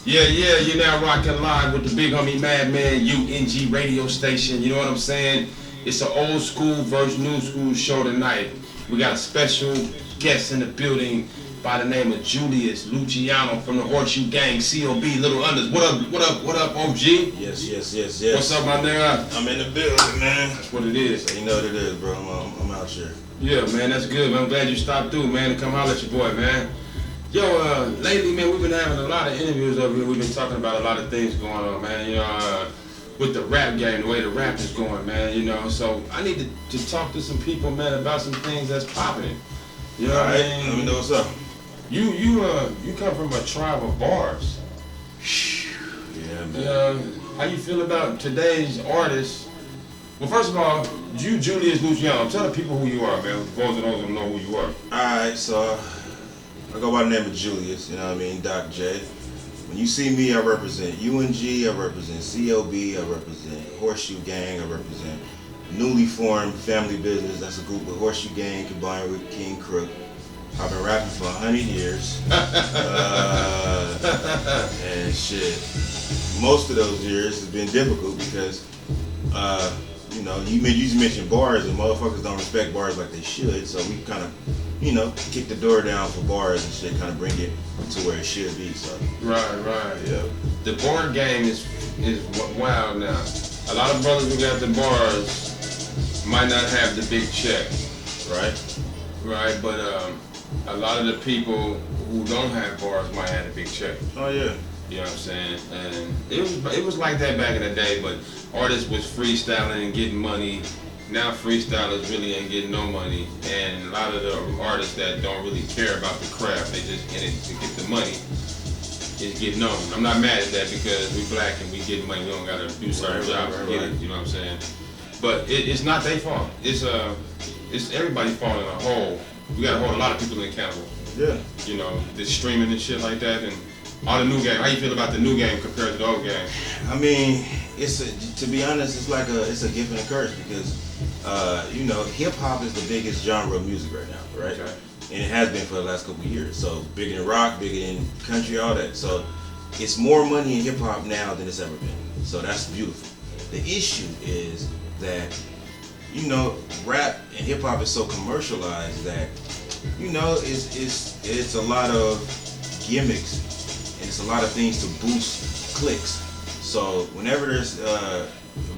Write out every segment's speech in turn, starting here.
Yeah, you're now rocking live with the big homie Madman UNG radio station. You know what I'm saying? It's an old school versus new school show tonight. We got a special guest in the building by the name of Julius Luciano from the Horseshoe Gang, COB, Little Unders. What up, OG? Yes. What's up, my nigga? I'm in the building, man. That's what it is. So you know what it is, bro. I'm out here. Yeah, man, that's good, man. I'm glad you stopped through, man, to come holler at your boy, man. Yo, lately, man, we've been having a lot of interviews over here. We've been talking about a lot of things going on, man. You know, with the rap game, the way the rap is going, man. You know, so I need to talk to some people, man, about some things that's popping. You know what I mean? Let me know what's up. You come from a tribe of bars. Yeah, man. You know, how you feel about today's artists? Well, first of all, you Julius Luciano. Tell the people who you are, man. For those that don't know who you are. Alright, so I go by the name of Julius, you know what I mean, Doc J. When you see me, I represent UNG, I represent COB, I represent Horseshoe Gang, I represent newly formed family business. That's a group with Horseshoe Gang combined with King Crook. I've been rapping for 100 years. And shit, most of those years has been difficult because, you know, you mentioned bars and motherfuckers don't respect bars like they should. So we kind of, you know, kick the door down for bars and shit, kind of bring it to where it should be. So Right. yeah. The bar game is wild now. A lot of brothers who got the bars might not have the big check, right? But a lot of the people who don't have bars might have the big check. Oh yeah. You know what I'm saying? And it was like that back in the day, but artists was freestyling and getting money. Now freestylers really ain't getting no money, and a lot of the artists that don't really care about the craft, they just in it to get the money, is getting known. I'm not mad at that because we black and we get money. We don't gotta do certain jobs to get it. You know what I'm saying? But it's not their fault. It's everybody's fault in a whole. We gotta hold a lot of people accountable. Yeah. You know, the streaming and shit like that, and all the new game. How you feel about the new game compared to the old game? I mean, to be honest, it's a gift and a curse because, you know, hip hop is the biggest genre of music right now, right? Okay. And it has been for the last couple of years. So bigger than rock, bigger than country, all that. So it's more money in hip hop now than it's ever been. So that's beautiful. The issue is that, you know, rap and hip hop is so commercialized that, you know, it's a lot of gimmicks. And it's a lot of things to boost clicks. So whenever there's a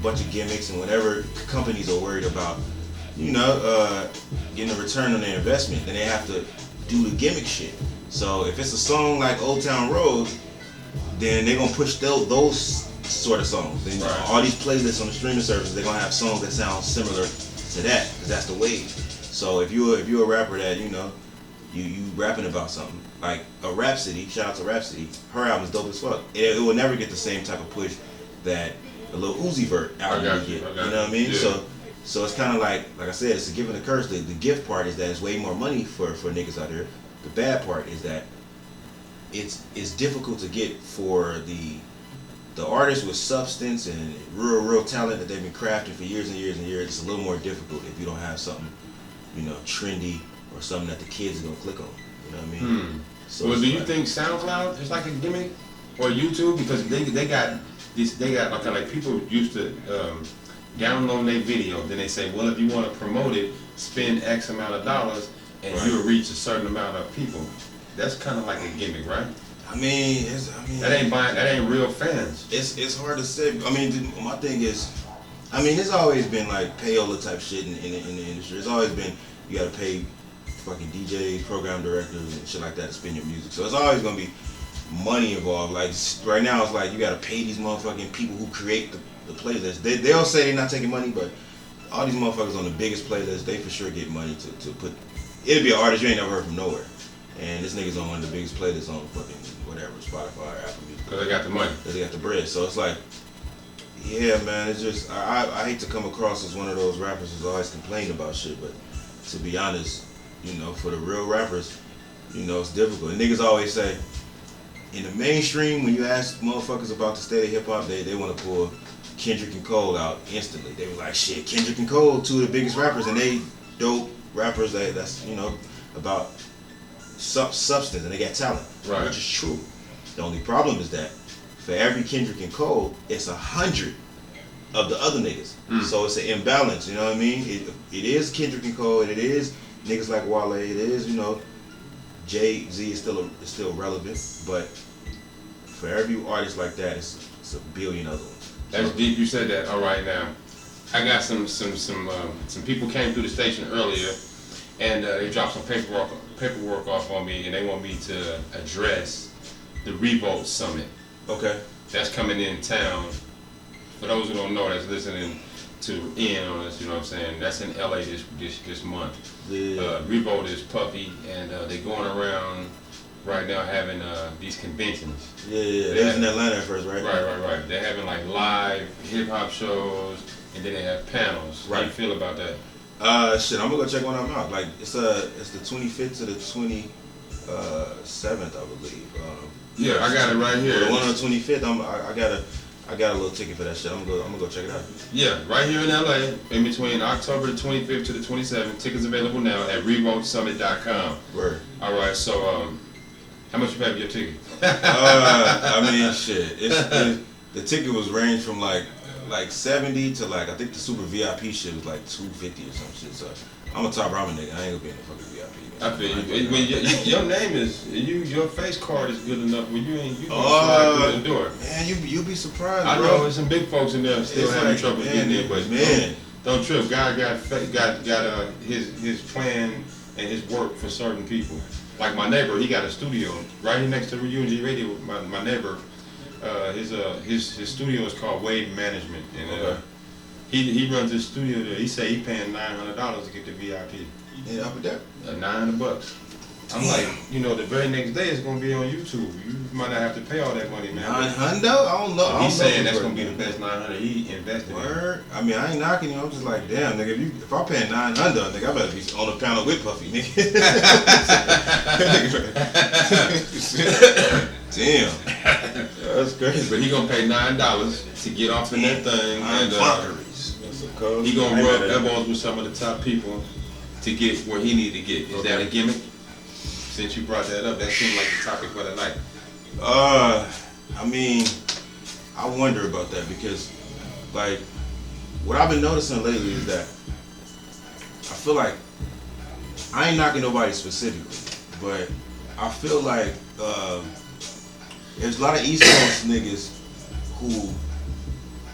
bunch of gimmicks and whenever companies are worried about, you know, getting a return on their investment, then they have to do the gimmick shit. So if it's a song like Old Town Road, then they're gonna push those sort of songs. Then Right. all these playlists on the streaming services, they're gonna have songs that sound similar to that, because that's the wave. So if you're a rapper that, you know, you rapping about something like a Rhapsody, shout out to Rhapsody, her album's dope as fuck. It will never get the same type of push that a little Uzi Vert album would get. You know what I mean? Yeah. So it's kind of like I said, it's a give and a curse. The gift part is that it's way more money for niggas out here. The bad part is that it's difficult to get for the artists with substance and real talent that they've been crafting for years and years and years. It's a little more difficult if you don't have something, you know, trendy or something that the kids are gonna click on. You know what I mean? So Well, do you like, think SoundCloud is like a gimmick, or YouTube? Because they got this, they got like people used to download their video, then they say, well, if you want to promote it, spend X amount of dollars, and Right. you'll reach a certain amount of people. That's kind of like a gimmick, right? I mean, That ain't real fans. It's hard to say. I mean, my thing is, I mean, it's always been like payola type shit in the industry. It's always been you gotta pay fucking DJs, program directors, and shit like that to spin your music. So it's always gonna be money involved. Like right now, it's like you gotta pay these motherfucking people who create the playlist. They'll say they're not taking money, but all these motherfuckers on the biggest playlist, they for sure get money to put. It'll be an artist you ain't never heard from nowhere, and this nigga's on one of the biggest playlists on fucking whatever, Spotify or Apple Music. Because they got the money. Because they got the bread. So it's like, yeah, man, it's just I hate to come across as one of those rappers who's always complaining about shit, but to be honest, you know, for the real rappers, you know, it's difficult. And niggas always say, in the mainstream, when you ask motherfuckers about the state of hip hop, they want to pull Kendrick and Cole out instantly. They were like, shit, Kendrick and Cole, two of the biggest rappers, and they dope rappers that's, you know, about substance, and they got talent, Right. which is true. The only problem is that for every Kendrick and Cole, it's 100 of the other niggas. So it's an imbalance, you know what I mean? It is Kendrick and Cole, and it is niggas like Wale, it is, you know, Jay-Z is still relevant, but for every artist like that, it's a billion other ones. That's deep. You said that. All right, now I got some people came through the station earlier, and they dropped some paperwork off on me, and they want me to address the Revolt Summit. Okay. That's coming in town. For those who don't know, that's listening to in on us, you know what I'm saying? That's in LA this month. Yeah. Revolt is Puffy, and they're going around right now having these conventions. Yeah. They was in Atlanta at first, right? Right. They're having like live hip hop shows, and then they have panels. Right. How you feel about that? Shit, I'm gonna go check one of them out. Like it's the 25th to the 27th, I believe. Yeah, I got it right here. The one on the 25th, I got a little ticket for that shit. I'm gonna go check it out. Yeah, right here in LA, in between October the 25th to the 27th. Tickets available now at revoltsummit.com. Word. All right, so how much you pay for your ticket? I mean, shit. The ticket was ranged from like 70 to like, I think the super VIP shit was like 250 or some shit. So I'm a top ramen nigga. I ain't gonna be in the fucking VIP. I feel you. When your name is your face card is good enough. When you ain't through the door. Man, you be surprised. I bro. know there's some big folks in there still It's having like, trouble man, getting in, but man. don't trip. God got his plan and his work for certain people. Like my neighbor, he got a studio right here next to UNG Radio. My neighbor, his studio is called Wave Management, and he runs his studio there. He say he paying $900 to get the VIP. Yeah, up with that. $900. I'm like, the very next day it's gonna be on YouTube. You might not have to pay all that money, man. $900? I don't know. He's saying that's gonna be the best $900 he invested Word. I mean, I ain't knocking you. I'm just like, damn, nigga. If I'm paying $900, nigga, I better be on the panel with Puffy, nigga. Damn. That's crazy. But he gonna pay $9 to get off in that thing, and he gonna rub elbows with some of the top people to get where he need to get. Is that a gimmick? Since you brought that up, that seemed like the topic for the night. I mean, I wonder about that because, like, what I've been noticing lately is that I feel like I ain't knocking nobody specifically, but I feel like there's a lot of East Coast niggas who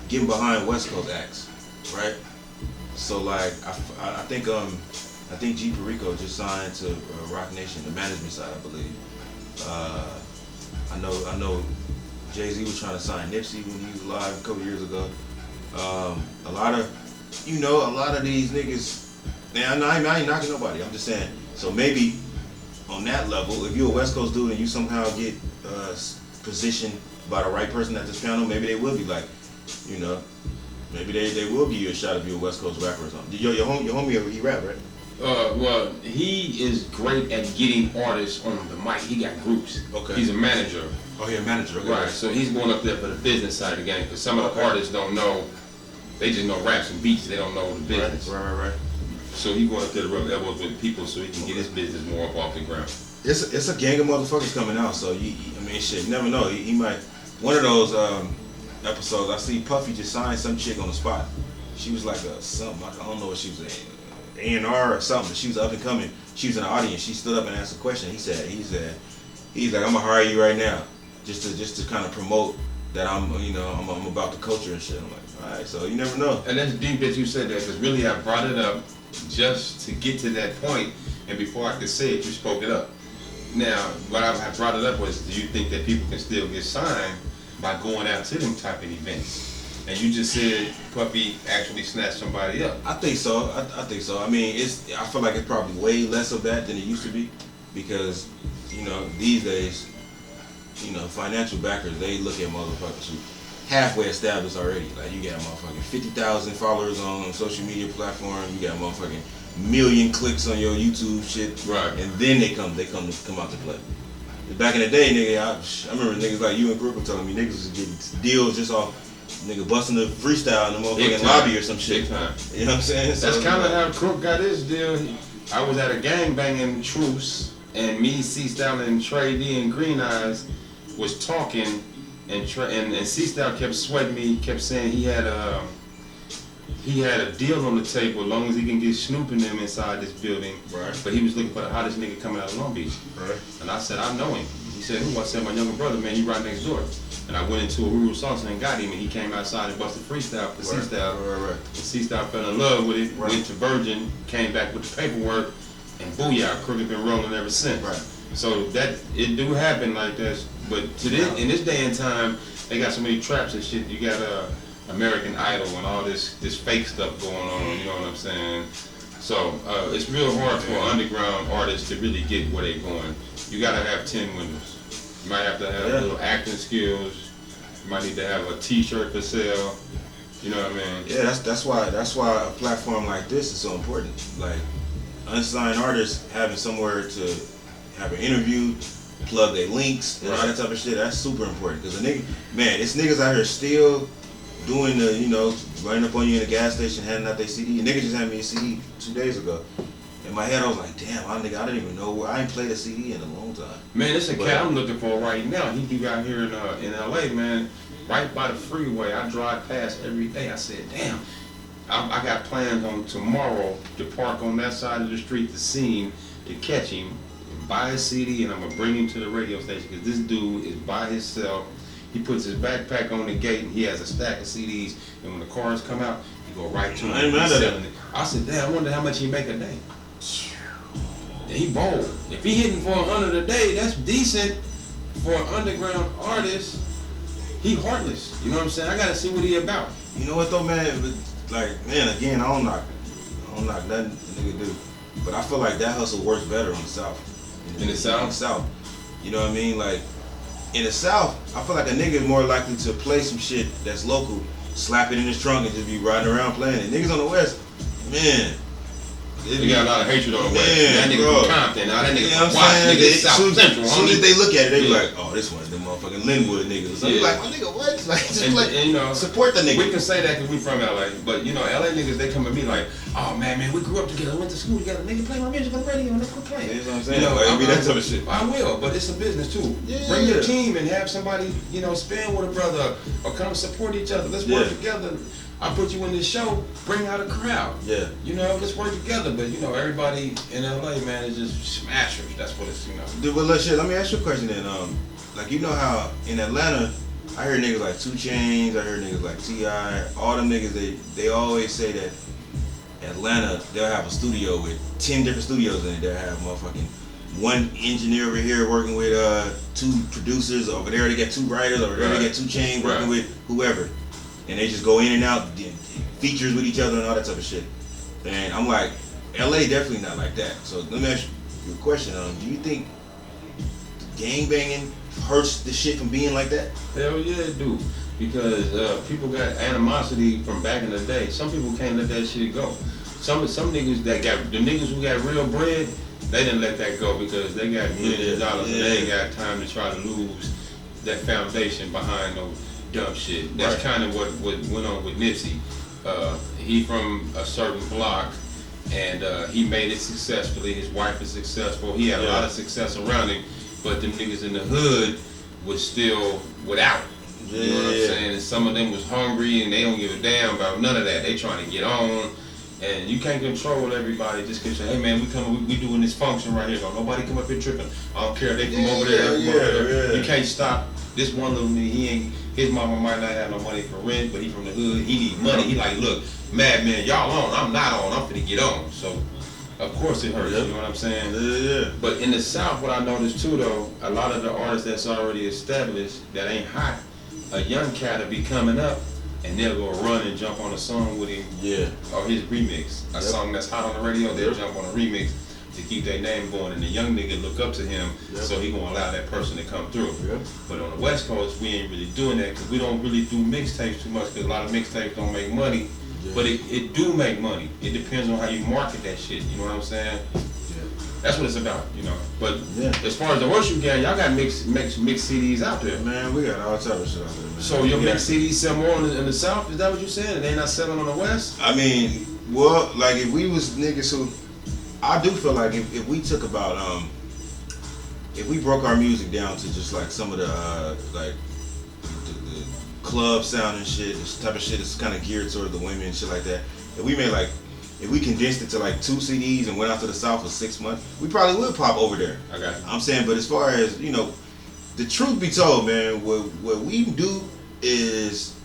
get behind West Coast acts, right? So like, I think G Perico just signed to Rock Nation, the management side, I believe. I know Jay-Z was trying to sign Nipsey when he was live a couple years ago. A lot of these niggas, man, I ain't knocking nobody. I'm just saying. So maybe on that level, if you're a West Coast dude and you somehow get positioned by the right person at this panel, maybe they will be like, maybe they will give you a shot if you're a West Coast rapper or something. Your homie, he rap, right? Well, he is great at getting artists on the mic. He got groups. Okay. He's a manager. Oh, he's a manager. Okay. Right. So he's going up there for the business side of the game because some of the artists don't know. They just know raps and beats. They don't know the business. Right. So he going up there to rub elbows with people so he can get his business more up off the ground. It's a gang of motherfuckers coming out. So I mean, shit, you never know. He might. One of those episodes, I see Puffy just signed some chick on the spot. She was like something. I don't know what she was in. A&R or something. She was up and coming. She was in the audience. She stood up and asked a question. He's like, I'm gonna hire you right now, just to kind of promote that I'm about the culture and shit. I'm like, all right, so you never know. And that's deep that you said that because really I brought it up just to get to that point, and before I could say it, you spoke it up. Now, what I brought it up was, do you think that people can still get signed by going out to them type of events? And you just said Puffy actually snatched somebody up. I think so. I think so. I mean, I feel like it's probably way less of that than it used to be, because these days, financial backers, they look at motherfuckers who halfway established already. Like you got motherfucking 50,000 followers on social media platform. You got motherfucking million clicks on your YouTube shit. Right. And then they come out to play. Back in the day, nigga, I remember niggas like you and Crook were telling me niggas was getting deals just off. Nigga busting the freestyle in the motherfucking lobby or some shit. Big time. You know what I'm saying? That's kind of how Crook got his deal. I was at a gang banging truce, and me, C-Style, and Trey D and Green Eyes, was talking, and C-Style kept sweating me. He kept saying he had a deal on the table as long as he can get Snoop and them inside this building. Right. But he was looking for the hottest nigga coming out of Long Beach. Right. And I said, I know him. He said, who? I said, my younger brother, man, he right next door. And I went into a rural salsa and got him, and he came outside and busted freestyle for C-Style. Right. And C-Style fell in love with it, went to Virgin, came back with the paperwork, and booyah, Crooked been rolling ever since. Right. So that, it do happen like this. But in this day and time, they got so many traps and shit. You got American Idol and all this fake stuff going on, you know what I'm saying? So it's real hard for underground artists to really get where they're going. You gotta have 10 windows. You might have to have little acting skills. You might need to have a t-shirt for sale. You know what I mean? Yeah, that's why a platform like this is so important. Like unsigned artists having somewhere to have an interview, plug their links, and all that type of shit. That's super important because it's niggas out here still doing the, running up on you in a gas station, handing out their CD. A nigga just handed me a CD 2 days ago. In my head, I was like, damn, I didn't even know I ain't played a CD in a long time. Man, it's a cat I'm looking for right now. He be out here in LA, man, right by the freeway. I drive past every day. I said, damn, I got plans on tomorrow to park on that side of the street to see him, to catch him, buy a CD, and I'm going to bring him to the radio station because this dude is by himself. He puts his backpack on the gate and he has a stack of CDs, and when the cars come out, he go right to him. I said, damn, I wonder how much he make a day. He bold. If he hitting for 100 a day, that's decent for an underground artist. He heartless. You know what I'm saying? I gotta see what he about. You know what though, man? Again, I don't knock nothing the nigga do. But I feel like that hustle works better on the South. In the South? In the South. You know what I mean? Like, in the South, I feel like a nigga is more likely to play some shit that's local, slap it in his trunk, and just be riding around playing it. Niggas on the West, man. You got a lot of hatred on the West. That nigga from Compton, now that nigga from Watts, nigga South Central. As soon as they look at it, they be like, oh, this one of them motherfucking Linwood niggas. So you like, my nigga, what? Like, just support the nigga. We can say that because we from LA, but LA niggas, they come at me like, oh man, we grew up together, went to school together, nigga, play my music on the radio and let's quit playing. You know what I'm saying? I mean, that type of shit. I will, but it's a business too. Yeah. Bring your team and have somebody, spend with a brother or come support each other. Let's work together. I put you in this show, bring out a crowd. Yeah. Let's work together. But everybody in LA, man, is just smashers. That's what it's, Dude, but let me ask you a question then. Like how in Atlanta, I hear niggas like 2 Chainz, I hear niggas like T.I., all them niggas, they always say that Atlanta, they'll have a studio with 10 different studios in it. They'll have motherfucking one engineer over here working with 2 producers, over there they got 2 writers, over there they got 2 Chainz working with whoever. And they just go in and out, features with each other and all that type of shit. And I'm like, LA definitely not like that. So let me ask you a question. Do you think gangbanging hurts the shit from being like that? Hell yeah, it do. Because people got animosity from back in the day. Some people can't let that shit go. Some niggas the niggas who got real bread, they didn't let that go because they got millions of dollars and they ain't got time to try to lose that foundation behind those dumb shit. That's kind of what went on with Nipsey. He from a certain block, and he made it successfully. His wife is successful. He had a lot of success around him, but them niggas in the hood was still without. You know what I'm saying? And some of them was hungry, and they don't give a damn about none of that. They trying to get on, and you can't control everybody just because, hey man, we doing this function right here. Don't nobody come up here tripping. I don't care if they from over there. You can't stop this one little nigga. His mama might not have no money for rent, but he from the hood. He need money. He like, look, madman, y'all on. I'm not on. I'm finna get on. So, of course it hurts. You know what I'm saying? Yeah. But in the South, what I noticed too, though, a lot of the artists that's already established that ain't hot, a young cat will be coming up, and they'll go run and jump on a song with him. Yeah. Or his remix. A song that's hot on the radio, they'll jump on a remix to keep their name going, and the young nigga look up to him, so he gonna allow that person to come through. But on the West Coast, we ain't really doing that because we don't really do mixtapes too much because a lot of mixtapes don't make money. But it do make money. It depends on how you market that shit. You know what I'm saying? That's what it's about, But as far as the worship gang, y'all got mixed CDs out there. Man, we got all types of shit out there, man. So your mixed CDs sell more in the South? Is that what you're saying? And they not selling on the West? I mean, well, like if we was niggas who, I do feel like if we took about, if we broke our music down to just like some of the like the club sound and shit, this type of shit that's kind of geared toward the women and shit like that. If we made like, if we condensed it to like 2 CDs and went out to the South for 6 months, we probably would pop over there. Okay. I'm saying, but as far as, you know, the truth be told, man, what we do is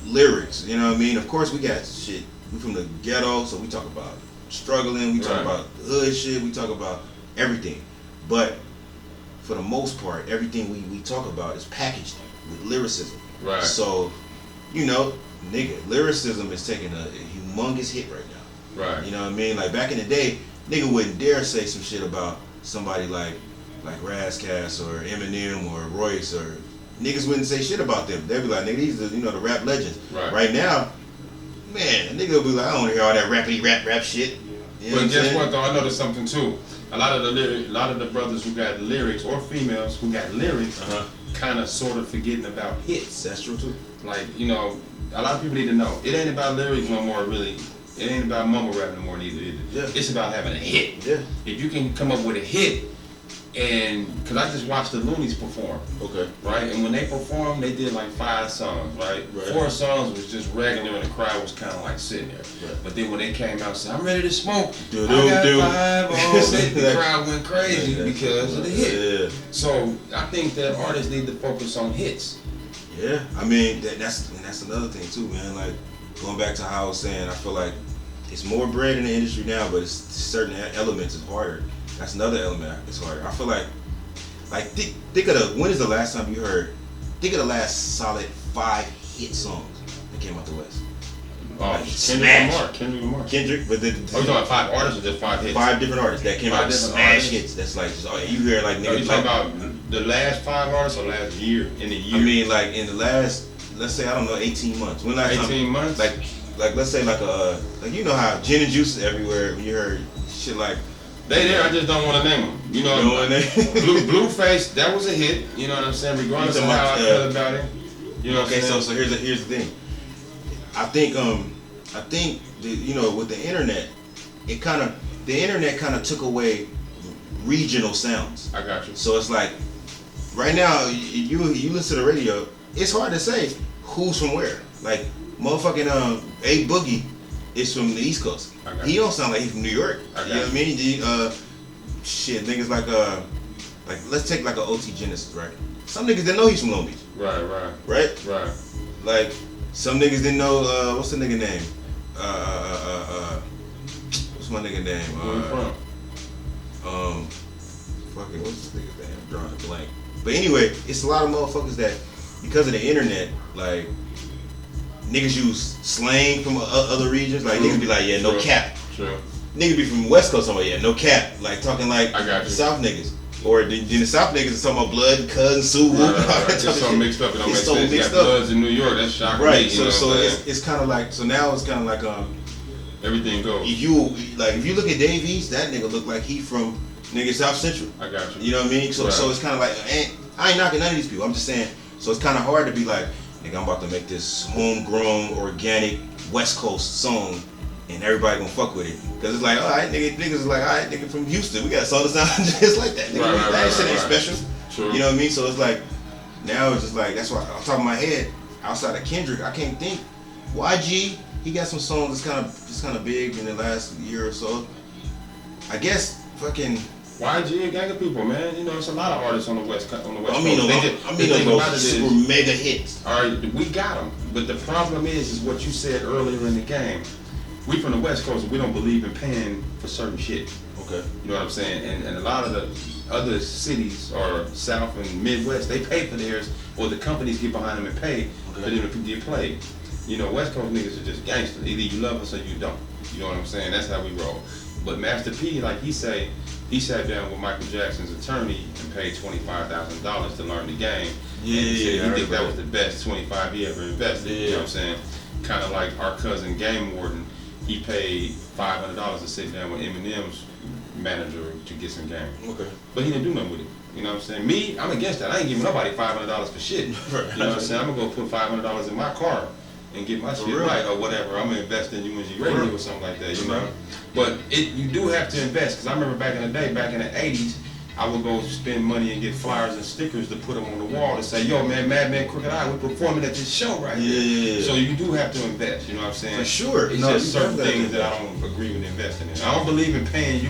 lyrics. You know what I mean? Of course, we got shit. We from the ghetto, so we talk about struggling. We talk about the hood shit. We talk about everything. But for the most part, everything we talk about is packaged with lyricism. Right. So, you know, nigga, lyricism is taking a humongous hit right now. Right. You know what I mean? Like back in the day, nigga wouldn't dare say some shit about somebody like Razcast or Eminem or Royce, or niggas wouldn't say shit about them. They'd be like, nigga, these are, you know, the rap legends. Right Now, man, a nigga will be like, I don't want to hear all that rap shit. You know but guess what saying? though? I noticed something too. A lot of the brothers who got lyrics, or females who got lyrics, kind of sort of forgetting about hits. That's true too. Like, you know, a lot of people need to know. It ain't about lyrics no more, really. It ain't about mumble rap no more neither. Yeah. It's about having a hit. Yeah. If you can come up with a hit, and because I just watched the Loonies perform. Okay. Right? And when they performed, they did like 5 songs, right? 4 songs was just regular and the crowd was kind of like sitting there. Right. But then when they came out and said, I'm ready to smoke, Do, I got do. 5 on it, the crowd went crazy because of the hit. Yeah. So I think that artists need to focus on hits. Yeah. I mean, that's another thing too, man. Like, going back to how I was saying, I feel like it's more bread in the industry now, but it's certain elements is harder. That's another element. It's harder. I feel like think of when is the last time you heard? Think of the last solid 5 hit songs that came out the West. Like Kendrick Lamar. Kendrick, but you talking about 5 artists or just 5 hits? 5 different artists that came out with smash hits. That's like just, you hear like niggas. You talking about the last 5 artists or last year? In the year? I mean, like in the last, let's say, I don't know, 18 months. When last 18 months? Like let's say like you know how gin and juice is everywhere. When you heard shit like. They there, I just don't want to name them. You know, Blueface, that was a hit. You know what I'm saying? Regardless of how I feel about it. You know what I'm saying? So here's the thing. I think you know, with the internet, the internet kind of took away regional sounds. I got you. So it's like right now you listen to the radio, it's hard to say who's from where. Like motherfucking A Boogie is from the East Coast. He don't sound like he's from New York. You know what I mean? Shit, niggas like let's take like a OT Genesis, right? Some niggas didn't know he's from Long Beach. Right. Like some niggas didn't know what's the nigga name? What's my nigga name? Where you from? Fucking what's this nigga's name? I'm drawing a blank. But anyway, it's a lot of motherfuckers that because of the internet, like niggas use slang from other regions. Like niggas be like, yeah, no cap. True. Niggas be from West Coast, somewhere, yeah, no cap. Like talking like the South niggas. Or the South niggas is talking about blood and cousins, Sue. It's so mixed up. It don't make sense. You got Bloods in New York. That's shocking. Right. So it's kind of like, so now it's kind of like everything goes. If you look at Dave East, that nigga look like he from nigga South Central. I got you. You know what I mean? So it's kind of like, I ain't knocking none of these people. I'm just saying. So it's kind of hard to be like, nigga, I'm about to make this homegrown, organic West Coast song, and everybody gonna fuck with it. Cause it's like, alright, niggas is like, alright, nigga from Houston, we got a song that sounds just like that. Nigga, that shit ain't special. True. You know what I mean? So it's like, now it's just like, that's why on top of my head, outside of Kendrick, I can't think. YG, he got some songs that's kind of big in the last year or so. I guess fucking YG, a gang of people, man. You know, it's a lot of artists on the West Coast. I mean those super mega hits. All right, we got them, but the problem is what you said earlier in the game. We from the West Coast, we don't believe in paying for certain shit. Okay. You know what I'm saying? And a lot of the other cities or South and Midwest, they pay for theirs, or the companies get behind them and pay for them to get played. You know, West Coast niggas are just gangsters. Either you love us or you don't. You know what I'm saying? That's how we roll. But Master P, like he sat down with Michael Jackson's attorney and paid $25,000 to learn the game. Yeah, and he said he think that right. was the best 25 he ever invested. Yeah. You know what I'm saying? Kind of like our cousin Game Warden, he paid $500 to sit down with Eminem's manager to get some game. Okay. But he didn't do nothing with it. You know what I'm saying? Me, I'm against that. I ain't giving nobody $500 for shit. You know what I'm saying? I'm gonna go put $500 in my car and get my shit right or whatever. I'm gonna invest in UNG Radio or something like that, you know? But you do have to invest, because I remember back in the day, back in the 80s, I would go spend money and get flyers and stickers to put them on the wall to say, yo man, Madman Crooked Eye, we're performing at this show right here. So you do have to invest, you know what I'm saying? For sure. It's just certain things that I don't agree with investing in. I don't believe in paying you